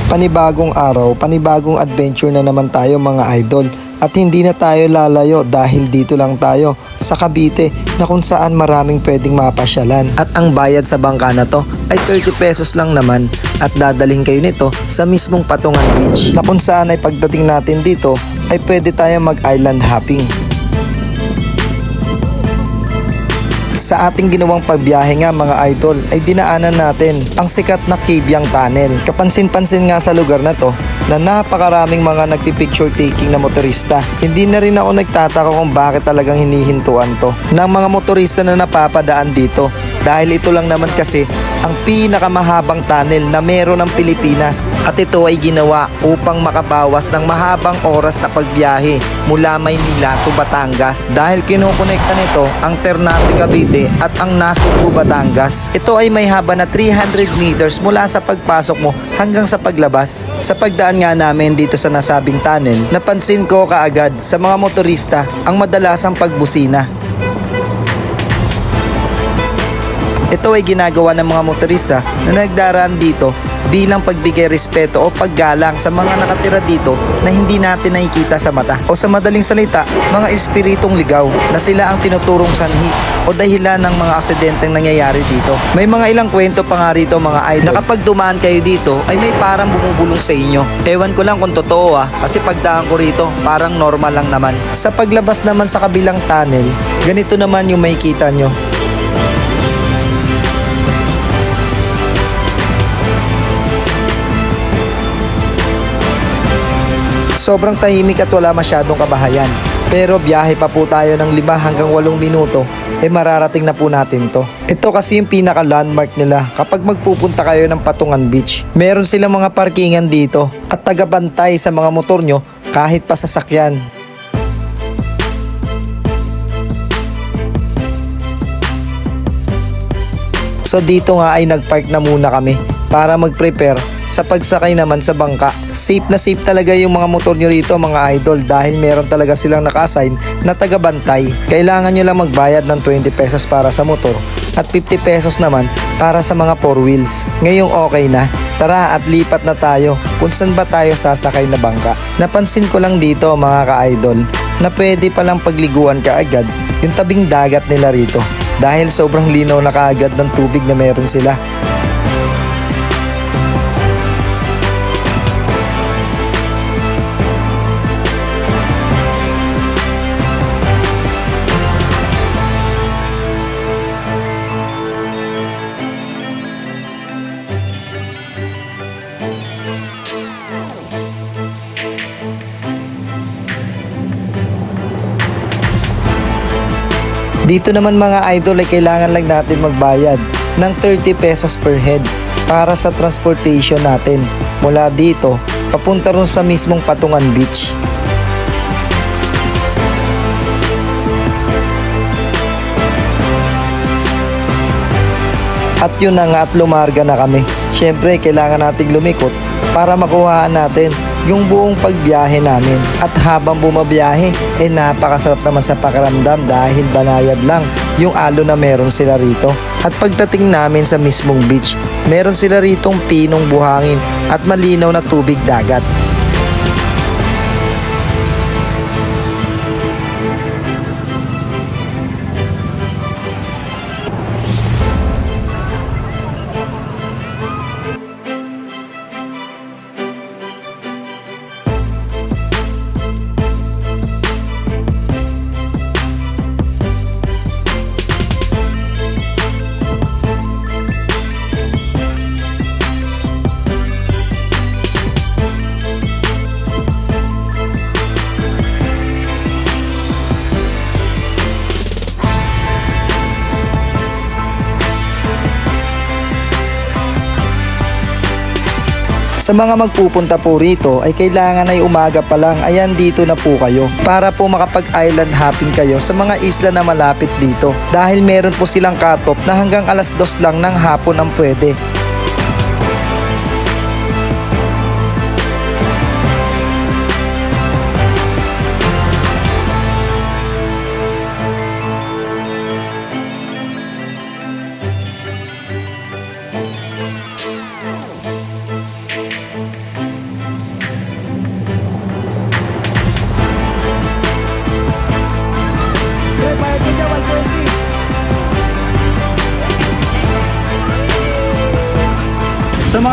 Panibagong araw, panibagong adventure na naman tayo mga idol. At hindi na tayo lalayo dahil dito lang tayo sa Cavite na kung saan maraming pwedeng mapasyalan. At ang bayad sa bangka na to ay 30 pesos lang naman at dadaling kayo nito sa mismong Patungan Beach na kung saan ay pagdating natin dito ay pwede tayo mag-island hopping. Sa ating ginawang pagbiyahe nga mga idol ay dinaanan natin ang sikat na Cabiang Tunnel. Kapansin-pansin nga sa lugar na to na napakaraming mga nagpipicture taking na motorista. Hindi na rin ako nagtataka kung bakit talagang hinihintuan to ng mga motorista na napapadaan dito. Dahil ito lang naman kasi ang pinakamahabang tunnel na meron ng Pilipinas. At ito ay ginawa upang makabawas ng mahabang oras na pagbiyahe mula Maynila to Batangas. Dahil kinukonekta nito ang Ternate Cavite at ang Nasugbu Batangas. Ito ay may haba na 300 meters mula sa pagpasok mo hanggang sa paglabas. Sa pagdaan nga namin dito sa nasabing tunnel, napansin ko kaagad sa mga motorista ang madalasang pagbusina. Ito ay ginagawa ng mga motorista na nagdaraan dito bilang pagbigay respeto o paggalang sa mga nakatira dito na hindi natin nakikita sa mata. O sa madaling salita, mga espiritong ligaw na sila ang tinuturong sanhi o dahilan ng mga aksidenteng nangyayari dito. May mga ilang kwento pa nga rito mga idol na kapag dumaan kayo dito ay may parang bumubulong sa inyo. Ewan ko lang kung totoo kasi pagdaan ko rito parang normal lang naman. Sa paglabas naman sa kabilang tunnel, ganito naman yung makikita nyo. Sobrang tahimik at wala masyadong kabahayan. Pero biyahe pa po tayo ng 5 hanggang 8 minuto, mararating na po natin to. Ito kasi yung pinaka landmark nila kapag magpupunta kayo ng Patungan Beach. Meron silang mga parkingan dito at tagabantay sa mga motor nyo kahit pa sasakyan. So dito nga ay nagpark na muna kami para mag-prepare sa pagsakay naman sa bangka. Safe na safe talaga yung mga motor nyo rito mga idol dahil meron talaga silang naka-assign na tagabantay. Kailangan nyo lang magbayad ng 20 pesos para sa motor at 50 pesos naman para sa mga 4 wheels. Ngayong okay na, tara at lipat na tayo kung saan ba tayo sasakay na bangka. Napansin ko lang dito mga ka-idol na pwede palang pagliguan kaagad yung tabing dagat nila rito dahil sobrang linaw na kaagad ng tubig na meron sila. Dito naman mga idol ay kailangan lang natin magbayad ng 30 pesos per head para sa transportation natin mula dito papunta ron sa mismong Patungan Beach. At yun na nga at lumarga na kami. Siyempre kailangan nating lumikot para makuhaan natin yung buong pagbiyahe namin. At habang bumabiyahe, napakasarap naman sa pakiramdam dahil banayad lang yung alo na meron sila rito. At pagdating namin sa mismong beach, meron sila ritong pinong buhangin at malinaw na tubig dagat. Sa mga magpupunta po rito ay kailangan ay umaga pa lang, ayan dito na po kayo para po makapag-island hopping kayo sa mga isla na malapit dito dahil meron po silang cut-off na hanggang alas 2 lang ng hapon ang pwede.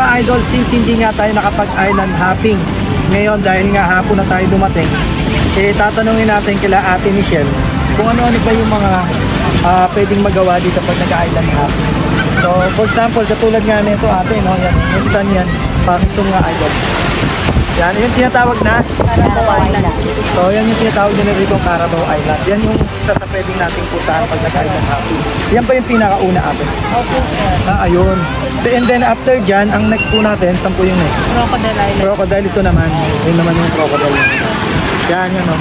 mga idol, since hindi nga tayo nakapag-island hopping ngayon dahil nga hapon na tayo dumating, tatanungin natin kila Ate Michelle kung ano-ano ba yung mga pwedeng magawa dito pag nag-island hopping. So, for example, katulad nga nito ate, no? Yan, yan, pakisong nga idol. Yan, yung tinatawag na Carabao Island. So, yan yung tinatawag nila rito Carabao Island. Yan yung isa sa pwedeng nating puntahan pag nag-island hopping. Yan ba yung pinakauna ate? Opo, sir. Ayun. So, and then after dyan, ang next po natin, saan po yung next? Crocodile Island. Crocodile ito naman. Yun naman yung crocodile. Yan, yan o.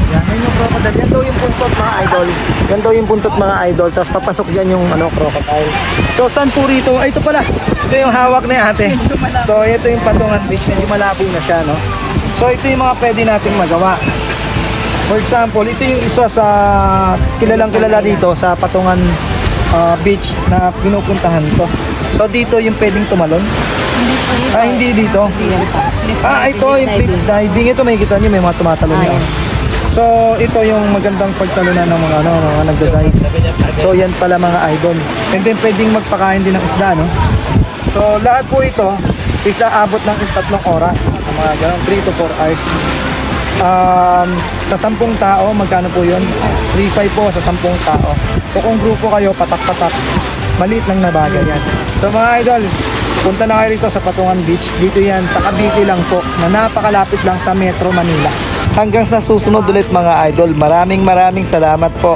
Yan yung crocodile. Yan daw yung puntot mga idol. Yan daw yung puntot mga idol. Tapos papasok dyan yung crocodile. So, saan po rito? Ay, ito pala. Ito yung hawak ni ate. So, ito yung Patungan Beach. Medyo malabo na siya, no? So, ito yung mga pwede nating magawa. For example, ito yung isa sa kilalang kilala dito sa Patungan Beach na pinupuntahan ko. So, dito yung pwedeng tumalon. Hindi dito. Ito yung free diving. Ito may kita nyo, may mga tumatalon nyo. So, ito yung magandang pagtalunan ng mga nagda-dive. So, yan pala mga idol. And then, pwedeng magpakain din ng isda, no? So, lahat po ito, isa abot ng 3 oras. Mga ganun, 3 to 4 hours. Sa 10 tao, magkano po yun? 3.5 po sa 10 tao. So, kung grupo kayo, patak-patak, maliit lang na bagay yan. So, mga idol, punta na kayo rito sa Patungan Beach. Dito yan, sa Cavite lang po, na napakalapit lang sa Metro Manila. Hanggang sa susunod ulit mga idol, maraming salamat po.